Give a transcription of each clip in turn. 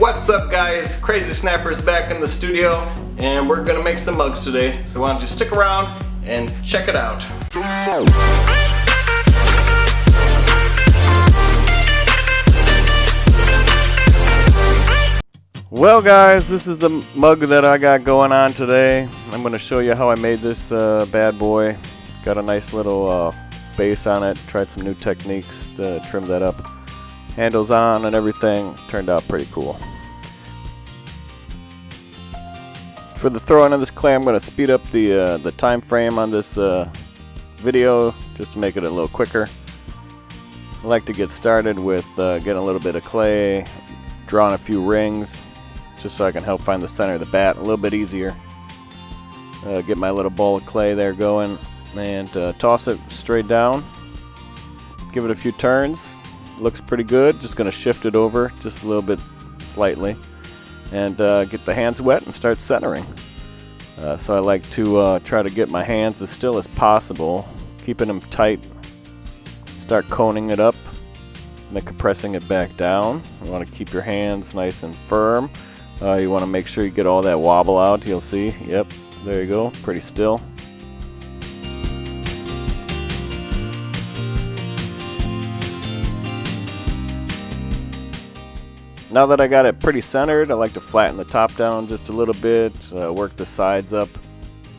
What's up guys, Crazy Snapper's back in the studio and we're gonna make some mugs today, so why don't you stick around and check it out. Well guys, this is the mug that I got going on today. I'm going to show you how I made this bad boy. Got a nice little base on it, tried some new techniques to trim that up. Handles on and everything, turned out pretty cool. For the throwing of this clay, I'm going to speed up the time frame on this video just to make it a little quicker. I like to get started with getting a little bit of clay, drawing a few rings, just so I can help find the center of the bat a little bit easier. Get my little ball of clay there going and toss it straight down. Give it a few turns. Looks pretty good. Just going to shift it over just a little bit slightly and get the hands wet and start centering. So I like to try to get my hands as still as possible, keeping them tight. Start coning it up and then compressing it back down. You want to keep your hands nice and firm. You want to make sure you get all that wobble out. You'll see. Yep, there you go. Pretty still. Now that I got it pretty centered, I like to flatten the top down just a little bit, work the sides up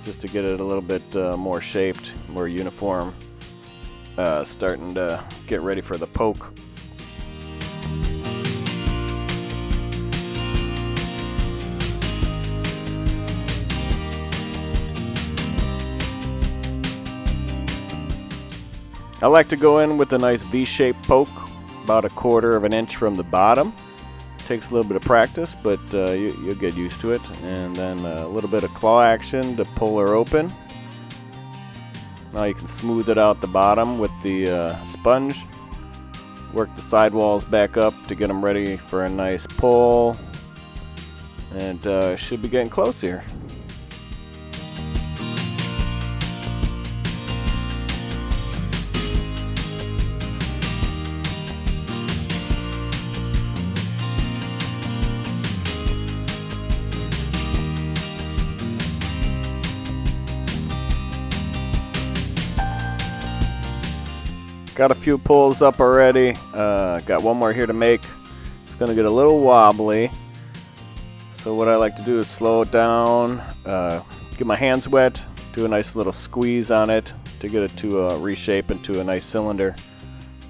just to get it a little bit more shaped, more uniform. Starting to get ready for the poke. I like to go in with a nice V-shaped poke, about 1/4 of an inch from the bottom. Takes a little bit of practice, but you'll get used to it. And then a little bit of claw action to pull her open. Now you can smooth it out the bottom with the sponge. Work the sidewalls back up to get them ready for a nice pull. And should be getting close here. Got a few pulls up already. Got one more here to make. It's going to get a little wobbly. So what I like to do is slow it down, get my hands wet, do a nice little squeeze on it to get it to reshape into a nice cylinder.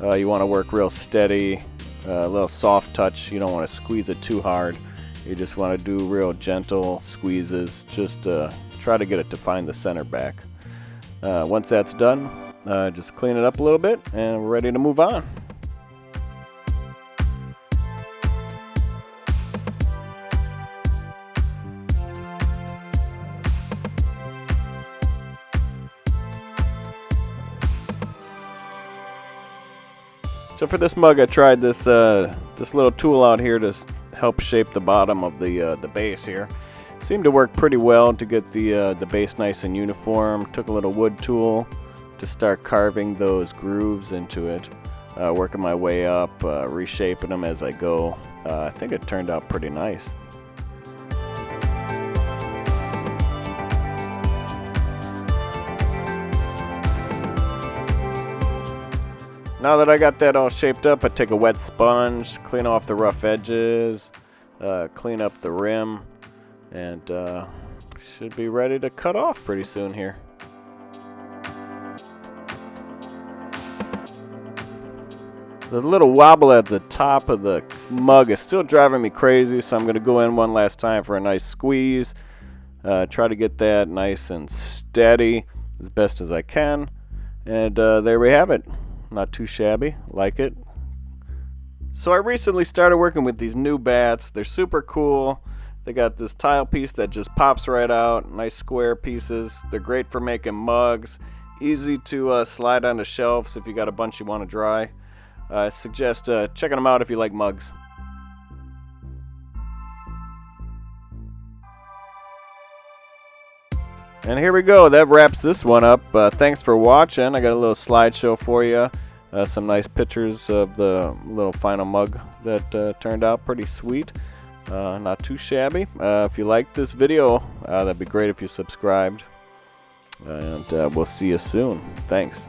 You want to work real steady, a little soft touch. You don't want to squeeze it too hard. You just want to do real gentle squeezes. Just try to get it to find the center back. Once that's done, just clean it up a little bit and we're ready to move on. So for this mug, I tried this little tool out here to help shape the bottom of the base here. Seemed to work pretty well to get the base nice and uniform. Took a little wood tool to start carving those grooves into it, working my way up, reshaping them as I go. I think it turned out pretty nice. Now that I got that all shaped up, I take a wet sponge, clean off the rough edges, clean up the rim, and should be ready to cut off pretty soon here. The little wobble at the top of the mug is still driving me crazy, so I'm going to go in one last time for a nice squeeze. Try to get that nice and steady as best as I can. And there we have it. Not too shabby. Like it. So I recently started working with these new bats. They're super cool. They got this tile piece that just pops right out. Nice square pieces. They're great for making mugs. Easy to slide onto shelves if you got a bunch you want to dry. I suggest checking them out if you like mugs. And here we go. That wraps this one up. Thanks for watching. I got a little slideshow for you. Some nice pictures of the little final mug that turned out pretty sweet. Not too shabby. If you liked this video, that'd be great if you subscribed. And we'll see you soon. Thanks.